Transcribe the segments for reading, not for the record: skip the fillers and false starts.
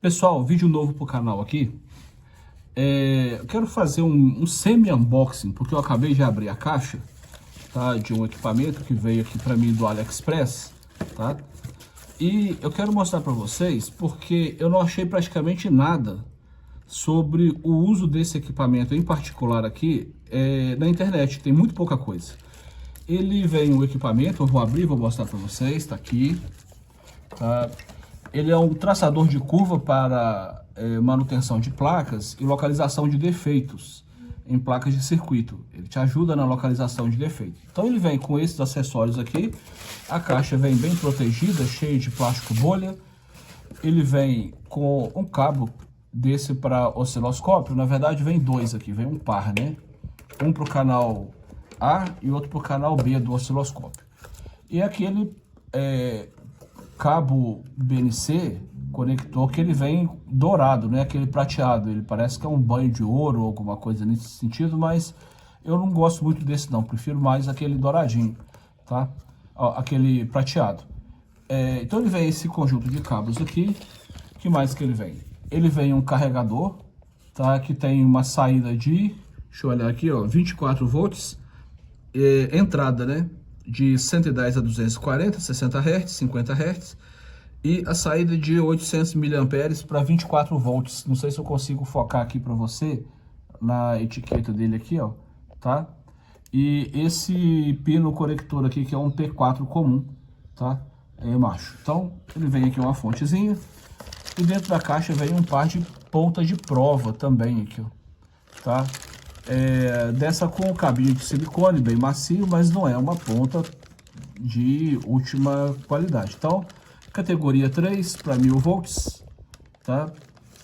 Pessoal, vídeo novo pro canal aqui. Eu quero fazer um semi-unboxing, porque eu acabei de abrir a caixa, tá, de um equipamento que veio aqui para mim do AliExpress, tá? E eu quero mostrar para vocês, porque eu não achei praticamente nada sobre o uso desse equipamento em particular aqui na internet. Tem muito pouca coisa. Ele vem um equipamento, eu vou abrir, vou mostrar para vocês, tá aqui, tá? Ele é um traçador de curva para manutenção de placas e localização de defeitos em placas de circuito. Ele te ajuda na localização de defeitos. Então ele vem com esses acessórios aqui. A caixa vem bem protegida, cheia de plástico bolha. Ele vem com um cabo desse para osciloscópio. Na verdade vem dois aqui, vem um par, né? Um para o canal A e outro para o canal B do osciloscópio. E aquele cabo BNC conector que ele vem dourado, né? Aquele prateado, ele parece que é um banho de ouro ou alguma coisa nesse sentido, mas eu não gosto muito desse não, prefiro mais aquele douradinho, tá? Ó, aquele prateado. Então ele vem esse conjunto de cabos aqui. O que mais que ele vem? Ele vem um carregador, tá? Que tem uma saída de, deixa eu olhar aqui, ó, 24 volts, entrada, né? De 110 a 240, 60 Hz, 50 Hz, e a saída de 800 mA para 24 volts. Não sei se eu consigo focar aqui para você na etiqueta dele aqui, ó, tá? E esse pino conector aqui que é um P4 comum, tá? Macho. Então ele vem aqui uma fontezinha e dentro da caixa vem um par de ponta de prova também aqui, ó, tá? Dessa com o cabinho de silicone bem macio, mas não é uma ponta de última qualidade. Então, categoria 3 para 1000 volts, tá?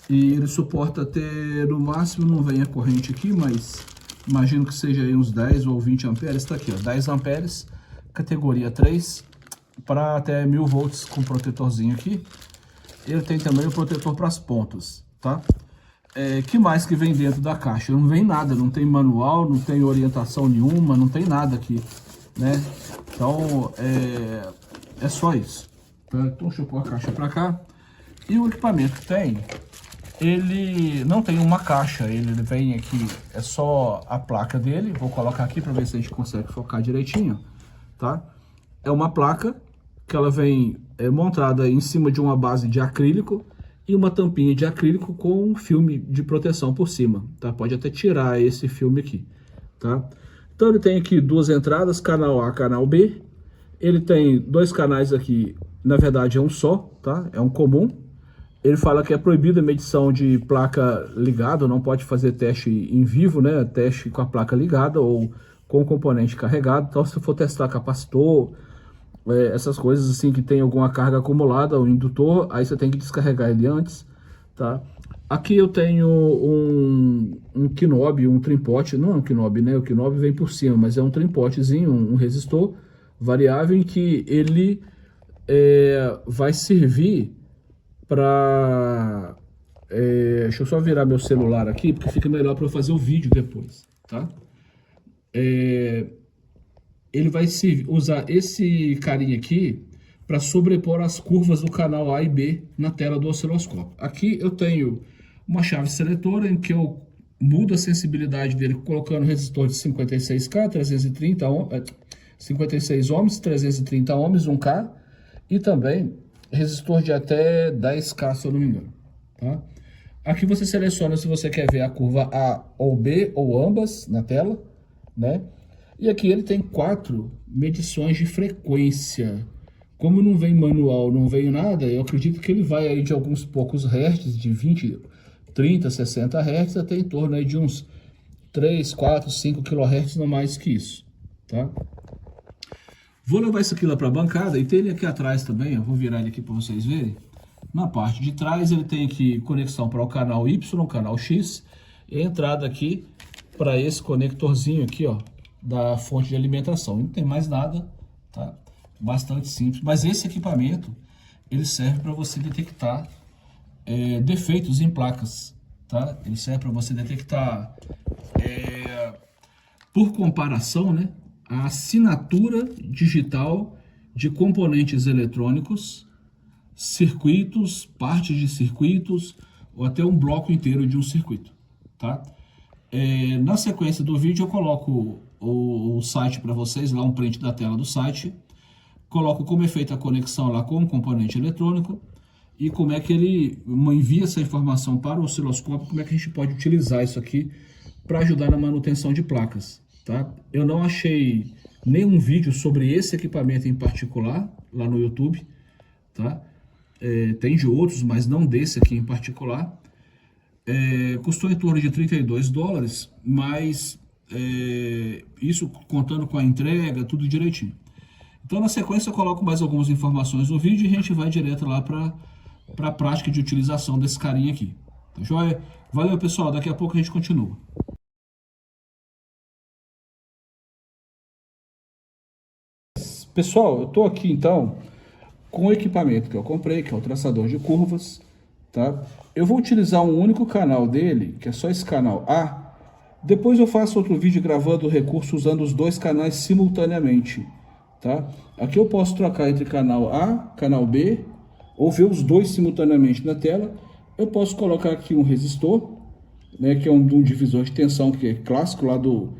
E ele suporta ter no máximo, não vem a corrente aqui, mas imagino que seja aí uns 10 ou 20 amperes. Tá aqui, ó, 10 amperes, categoria 3 para até 1000 volts com protetorzinho aqui. Ele tem também o protetor para as pontas, tá? Que mais que vem dentro da caixa? Não vem nada, não tem manual, não tem orientação nenhuma, não tem nada aqui, né? Então, é só isso. Tá? Então, deixa eu pôr a caixa pra cá. E o equipamento que tem, ele não tem uma caixa, ele vem aqui, é só a placa dele. Vou colocar aqui pra ver se a gente consegue focar direitinho, tá? É uma placa que ela vem montada em cima de uma base de acrílico, e uma tampinha de acrílico com um filme de proteção por cima, tá? Pode até tirar esse filme aqui, tá? Então ele tem aqui duas entradas, canal A, canal B. Ele tem dois canais aqui, na verdade é um só, tá? É um comum. Ele fala que é proibida a medição de placa ligada, não pode fazer teste em vivo, né? Teste com a placa ligada ou com o componente carregado. Então se for testar capacitor, essas coisas assim que tem alguma carga acumulada, o indutor, aí você tem que descarregar ele antes, tá? Aqui eu tenho um knob, um trimpote, não é um knob, né? O knob vem por cima, mas é um trimpotezinho, um resistor variável em que ele vai servir para... deixa eu só virar meu celular aqui, porque fica melhor para eu fazer o vídeo depois, tá? Ele vai usar esse carinha aqui para sobrepor as curvas do canal A e B na tela do osciloscópio. Aqui eu tenho uma chave seletora em que eu mudo a sensibilidade dele colocando resistor de 56K, 56 ohms, 330 ohms, 1K, e também resistor de até 10K, se eu não me engano, tá? Aqui você seleciona se você quer ver a curva A ou B, ou ambas na tela, né? E aqui ele tem 4 medições de frequência. Como não vem manual, não veio nada, eu acredito que ele vai aí de alguns poucos hertz, de 20, 30, 60 hertz, até em torno aí de uns 3, 4, 5 kHz, não mais que isso, tá? Vou levar isso aqui lá para a bancada, e tem ele aqui atrás também, eu vou virar ele aqui para vocês verem. Na parte de trás ele tem aqui conexão para o canal Y, canal X, e a entrada aqui para esse conectorzinho aqui, ó, da fonte de alimentação. Não tem mais nada, tá? Bastante simples, mas esse equipamento ele serve para você detectar defeitos em placas, tá? Ele serve para você detectar, por comparação, né, a assinatura digital de componentes eletrônicos circuitos, partes de circuitos, ou até um bloco inteiro de um circuito, tá? Na sequência do vídeo eu coloco o site para vocês, lá um print da tela do site, coloco como é feita a conexão lá com o componente eletrônico e como é que ele envia essa informação para o osciloscópio, como é que a gente pode utilizar isso aqui para ajudar na manutenção de placas, tá? Eu não achei nenhum vídeo sobre esse equipamento em particular lá no YouTube, tá? Tem de outros, mas não desse aqui em particular. Custou em torno de $32, mas isso contando com a entrega, tudo direitinho. Então na sequência eu coloco mais algumas informações no vídeo e a gente vai direto lá para a prática de utilização desse carinha aqui. Tá joia? Valeu, pessoal, daqui a pouco a gente continua. Pessoal, eu estou aqui então com o equipamento que eu comprei, que é o traçador de curvas, tá? Eu vou utilizar um único canal dele, que é só esse canal A. Depois eu faço outro vídeo gravando o recurso usando os dois canais simultaneamente, tá? Aqui eu posso trocar entre canal A, canal B, ou ver os dois simultaneamente na tela. Eu posso colocar aqui um resistor, né, que é um divisor de tensão, que é clássico lá do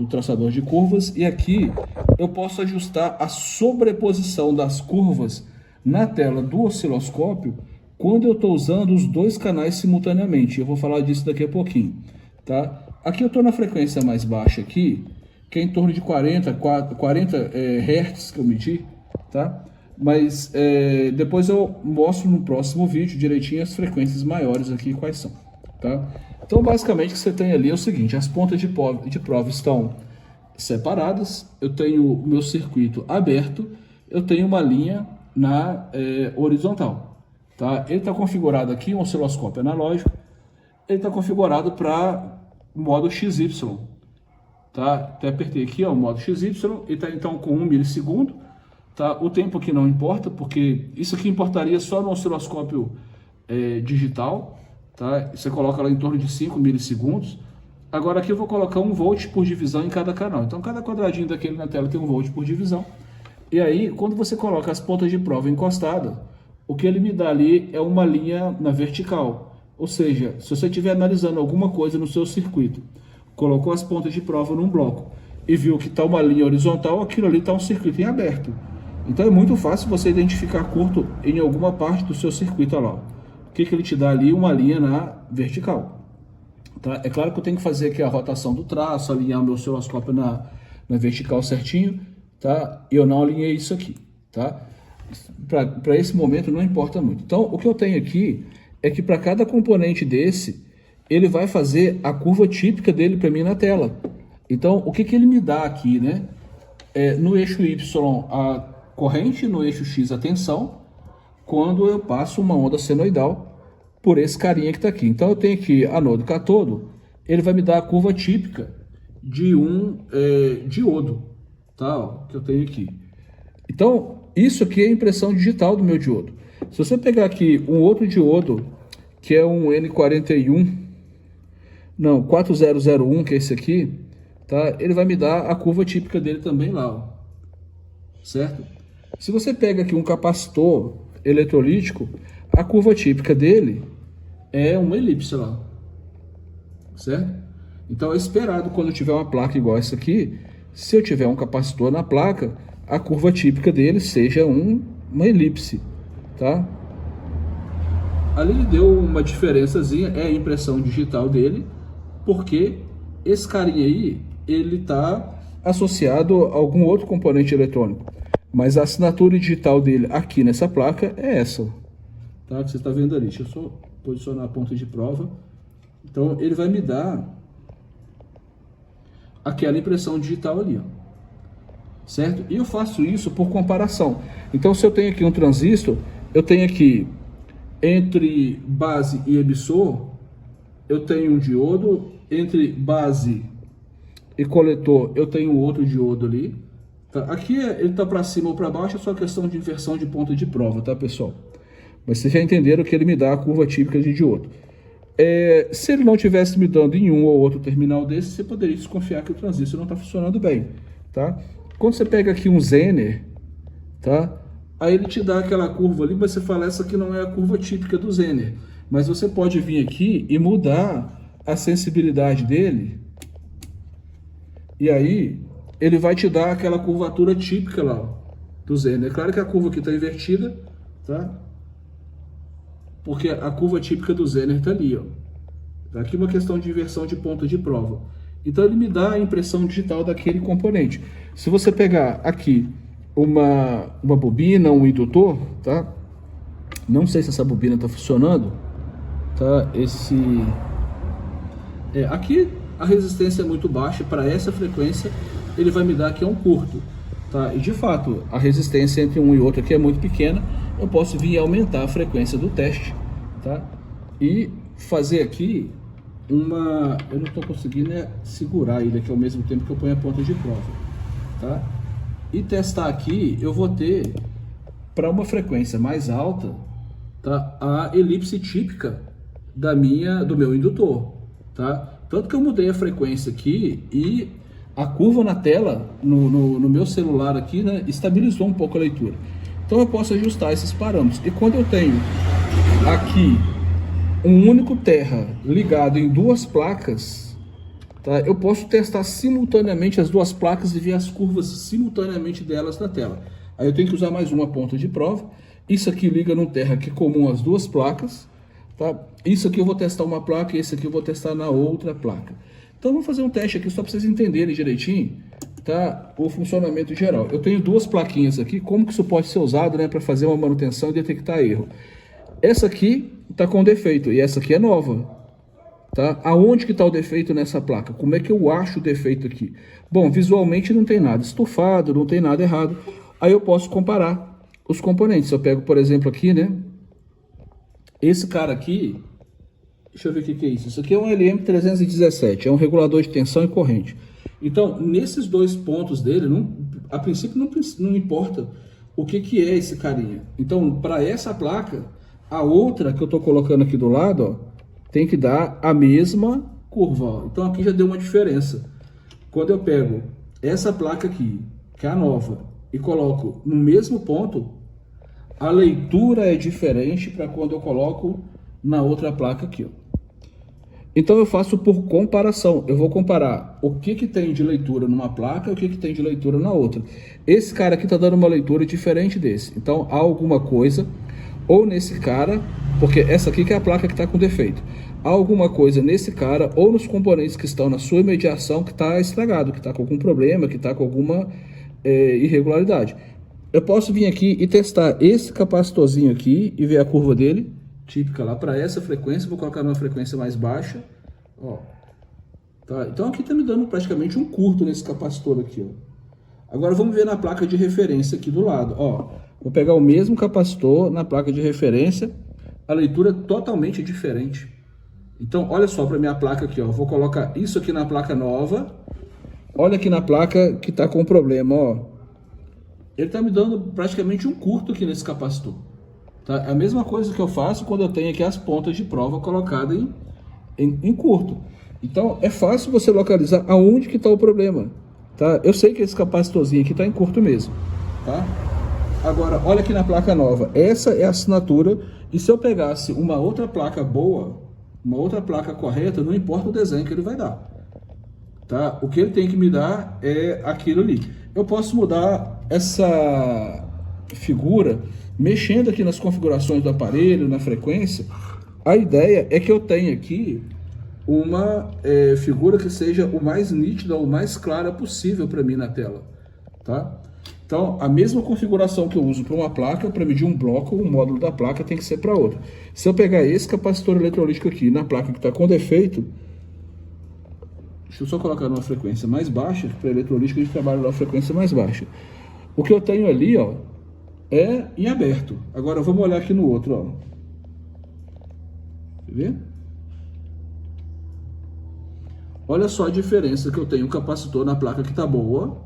traçador de curvas, e aqui eu posso ajustar a sobreposição das curvas na tela do osciloscópio quando eu estou usando os dois canais simultaneamente. Eu vou falar disso daqui a pouquinho, tá? Aqui eu estou na frequência mais baixa aqui, que é em torno de 40 Hz que eu medi, tá? Mas depois eu mostro no próximo vídeo direitinho as frequências maiores aqui, quais são, tá? Então basicamente o que você tem ali é o seguinte: as pontas de prova estão separadas, eu tenho o meu circuito aberto, eu tenho uma linha na horizontal, tá? Ele está configurado aqui, um osciloscópio analógico, ele está configurado para modo XY, tá? Até apertei aqui, ó, o modo XY, ele está então com 1 milissegundo, tá? O tempo aqui não importa, porque isso aqui importaria só no osciloscópio digital, tá? Você coloca lá em torno de 5 milissegundos. Agora aqui eu vou colocar 1 volt por divisão em cada canal. Então cada quadradinho daquele na tela tem 1 volt por divisão. E aí, quando você coloca as pontas de prova encostadas, o que ele me dá ali é uma linha na vertical. Ou seja, se você estiver analisando alguma coisa no seu circuito, colocou as pontas de prova num bloco e viu que está uma linha horizontal, aquilo ali está um circuito em aberto. Então é muito fácil você identificar curto em alguma parte do seu circuito. Olha lá. O que ele te dá ali? Uma linha na vertical. Tá? É claro que eu tenho que fazer aqui a rotação do traço, alinhar o meu osciloscópio na vertical certinho, tá? E eu não alinhei isso aqui, tá? Para esse momento não importa muito. Então o que eu tenho aqui é que para cada componente desse, ele vai fazer a curva típica dele para mim na tela. Então o que ele me dá aqui, né? No eixo Y a corrente, no eixo X a tensão, quando eu passo uma onda senoidal por esse carinha que está aqui. Então eu tenho aqui anodo e catodo, ele vai me dar a curva típica de um diodo, tá? Ó, que eu tenho aqui. Então isso aqui é a impressão digital do meu diodo. Se você pegar aqui um outro diodo, que é um N4001, que é esse aqui, tá? Ele vai me dar a curva típica dele também lá, ó. Certo? Se você pega aqui um capacitor eletrolítico, a curva típica dele é uma elipse lá, certo? Então é esperado, quando eu tiver uma placa igual essa aqui, se eu tiver um capacitor na placa, a curva típica dele seja uma elipse, tá? Ali ele deu uma diferençazinha, é a impressão digital dele, porque esse carinha aí, ele está associado a algum outro componente eletrônico. Mas a assinatura digital dele aqui nessa placa é essa, tá? Que você está vendo ali. Deixa eu só posicionar a ponta de prova. Então ele vai me dar aquela impressão digital ali, ó. Certo? E eu faço isso por comparação. Então se eu tenho aqui um transistor, eu tenho aqui entre base e emissor, eu tenho um diodo, entre base e coletor eu tenho outro diodo ali. Tá? Aqui ele está para cima ou para baixo, é só questão de inversão de ponta de prova, tá, pessoal? Mas vocês já entenderam que ele me dá a curva típica de diodo. Se ele não estivesse me dando em um ou outro terminal desse, você poderia desconfiar que o transistor não está funcionando bem, tá? Quando você pega aqui um Zener, tá? Aí ele te dá aquela curva ali, mas você fala, essa aqui não é a curva típica do Zener. Mas você pode vir aqui e mudar a sensibilidade dele. E aí, ele vai te dar aquela curvatura típica lá, ó, do Zener. É claro que a curva aqui está invertida, tá? Porque a curva típica do Zener está ali, ó. Tá aqui uma questão de inversão de ponta de prova. Então ele me dá a impressão digital daquele componente. Se você pegar aqui uma bobina, um indutor, tá? Não sei se essa bobina está funcionando, tá? Aqui a resistência é muito baixa, para essa frequência ele vai me dar aqui um curto, tá? E de fato a resistência entre um e outro aqui é muito pequena. Eu posso vir aumentar a frequência do teste, tá? E fazer aqui uma... Eu não estou conseguindo segurar ele aqui ao mesmo tempo que eu ponho a ponta de prova, tá? E testar aqui, eu vou ter, para uma frequência mais alta, tá, a elipse típica do meu indutor, tá? Tanto que eu mudei a frequência aqui e a curva na tela, no meu celular aqui, né, estabilizou um pouco a leitura. Então eu posso ajustar esses parâmetros. E quando eu tenho aqui um único terra ligado em duas placas, tá, eu posso testar simultaneamente as duas placas e ver as curvas simultaneamente delas na tela. Aí eu tenho que usar mais uma ponta de prova. Isso aqui liga num terra que é comum às duas placas, tá? Isso aqui eu vou testar uma placa e esse aqui eu vou testar na outra placa. Então vamos fazer um teste aqui só para vocês entenderem direitinho, tá, o funcionamento geral. Eu tenho duas plaquinhas aqui, como que isso pode ser usado, né, para fazer uma manutenção e detectar erro. Essa aqui está com defeito e essa aqui é nova, tá? Aonde que está o defeito nessa placa? Como é que eu acho o defeito aqui? Bom, visualmente não tem nada estufado, não tem nada errado. Aí eu posso comparar os componentes. Eu pego, por exemplo, aqui, né, esse cara aqui, deixa eu ver o que é isso. Isso aqui é um LM317, é um regulador de tensão e corrente. Então, nesses dois pontos dele, a princípio não importa o que é esse carinha. Então, para essa placa, a outra que eu estou colocando aqui do lado, ó, tem que dar a mesma curva. Ó. Então, aqui já deu uma diferença. Quando eu pego essa placa aqui, que é a nova, e coloco no mesmo ponto, a leitura é diferente para quando eu coloco na outra placa aqui, ó. Então eu faço por comparação, eu vou comparar o que tem de leitura numa placa e o que tem de leitura na outra. Esse cara aqui está dando uma leitura diferente desse, então há alguma coisa, ou nesse cara, porque essa aqui que é a placa que está com defeito, há alguma coisa nesse cara ou nos componentes que estão na sua imediação que está estragado, que está com algum problema, que está com alguma irregularidade. Eu posso vir aqui e testar esse capacitorzinho aqui e ver a curva dele, típica lá para essa frequência. Vou colocar numa frequência mais baixa, ó, tá? Então aqui tá me dando praticamente um curto nesse capacitor aqui, ó. Agora vamos ver na placa de referência aqui do lado, ó. Vou pegar o mesmo capacitor na placa de referência, a leitura é totalmente diferente. Então olha só para minha placa aqui, ó. Vou colocar isso aqui na placa nova. Olha aqui na placa que tá com problema, ó. Ele tá me dando praticamente um curto aqui nesse capacitor. Tá? É a mesma coisa que eu faço quando eu tenho aqui as pontas de prova colocadas em curto. Então é fácil você localizar aonde que está o problema. Tá? Eu sei que esse capacitorzinho aqui está em curto mesmo. Tá? Agora, olha aqui na placa nova. Essa é a assinatura. E se eu pegasse uma outra placa boa, uma outra placa correta, não importa o desenho que ele vai dar. Tá? O que ele tem que me dar é aquilo ali. Eu posso mudar essa figura mexendo aqui nas configurações do aparelho, na frequência. A ideia é que eu tenha aqui uma figura que seja o mais nítida, o mais clara possível para mim na tela, tá? Então, a mesma configuração que eu uso para uma placa, para medir um bloco, o módulo da placa tem que ser para outra. Se eu pegar esse capacitor eletrolítico aqui na placa que está com defeito, deixa eu só colocar numa frequência mais baixa, para eletrolítico a gente trabalha numa frequência mais baixa. O que eu tenho ali, ó, é em aberto. Agora vamos olhar aqui no outro, ó. Quer ver? Olha só a diferença que eu tenho um capacitor na placa que tá boa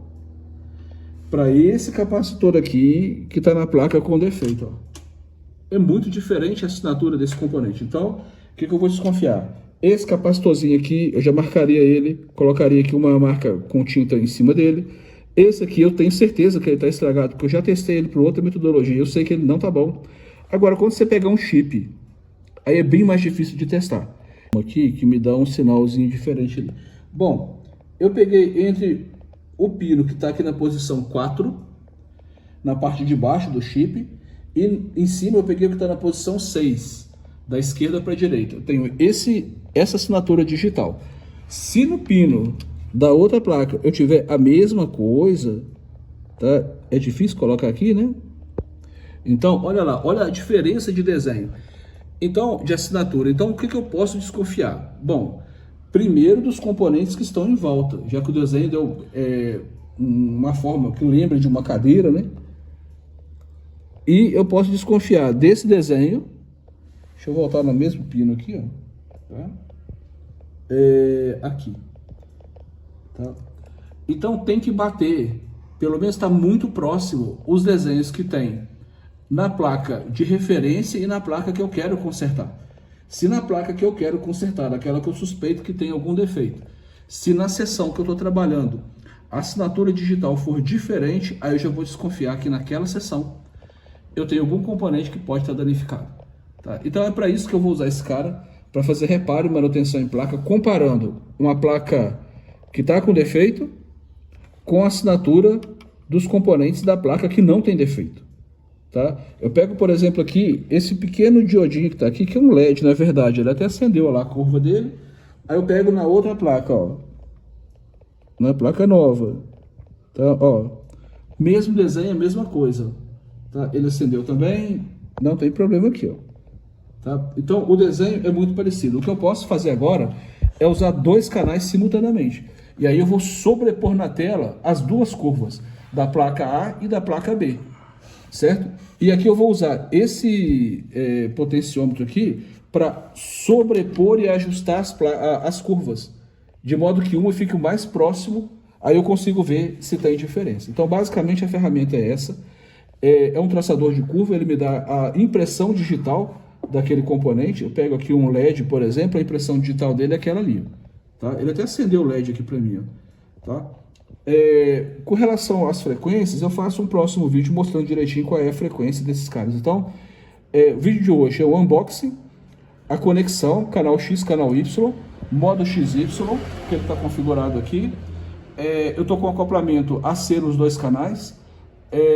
para esse capacitor aqui que tá na placa com defeito, ó. É muito diferente a assinatura desse componente. Então, o que eu vou desconfiar? Esse capacitorzinho aqui, eu já marcaria ele, colocaria aqui uma marca com tinta em cima dele. Esse aqui eu tenho certeza que ele está estragado, porque eu já testei ele por outra metodologia, eu sei que ele não tá bom. Agora, quando você pegar um chip, aí é bem mais difícil de testar. Aqui que me dá um sinalzinho diferente ali. Bom, eu peguei entre o pino que está aqui na posição 4, na parte de baixo do chip, e em cima eu peguei o que está na posição 6, da esquerda para a direita. Eu tenho essa assinatura digital. Se no pino da outra placa eu tiver a mesma coisa, tá? É difícil colocar aqui, né? Então, olha lá, olha a diferença de desenho. Então, de assinatura. Então, o que eu posso desconfiar? Bom, primeiro dos componentes que estão em volta, já que o desenho deu uma forma que lembra de uma cadeira, né? E eu posso desconfiar desse desenho. Deixa eu voltar no mesmo pino aqui, ó. Tá? Aqui. Tá? Então tem que bater, pelo menos está muito próximo, os desenhos que tem na placa de referência e na placa que eu quero consertar. Se na placa que eu quero consertar, aquela que eu suspeito que tem algum defeito, se na seção que eu estou trabalhando a assinatura digital for diferente, aí eu já vou desconfiar que naquela seção eu tenho algum componente que pode estar danificado. Tá? Então é para isso que eu vou usar esse cara, para fazer reparo e manutenção em placa, comparando uma placa que está com defeito com a assinatura dos componentes da placa que não tem defeito. Tá? Eu pego, por exemplo, aqui, esse pequeno diodinho que está aqui, que é um LED, na verdade, ele até acendeu lá a curva dele. Aí eu pego na outra placa, ó, na placa nova, tá? Ó, mesmo desenho, a mesma coisa, tá? Ele acendeu também, não tem problema aqui, ó. Tá? Então o desenho é muito parecido. O que eu posso fazer agora é usar dois canais simultaneamente. E aí eu vou sobrepor na tela as duas curvas, da placa A e da placa B. Certo? E aqui eu vou usar esse potenciômetro aqui para sobrepor e ajustar as curvas, de modo que uma fique o mais próximo, aí eu consigo ver se tem diferença. Então basicamente a ferramenta é essa, é um traçador de curva, ele me dá a impressão digital daquele componente. Eu pego aqui um LED, por exemplo, a impressão digital dele é aquela ali, tá? Ele até acendeu o LED aqui para mim, ó, tá? Com relação às frequências, eu faço um próximo vídeo mostrando direitinho qual é a frequência desses caras. Então, o vídeo de hoje é o unboxing, a conexão, canal X, canal Y, modo XY, que ele está configurado aqui. Eu estou com acoplamento AC nos dois canais,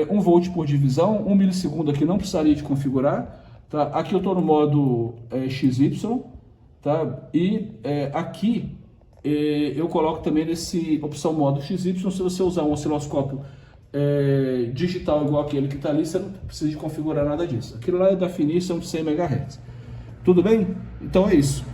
1 volt por divisão, 1 milissegundo aqui não precisaria de configurar. Tá? Aqui eu estou no modo XY, tá? E aqui eu coloco também nesse opção modo XY. Se você usar um osciloscópio digital igual aquele que está ali, você não precisa de configurar nada disso. Aquilo lá é da Finícia, de 100 MHz. Tudo bem? Então é isso.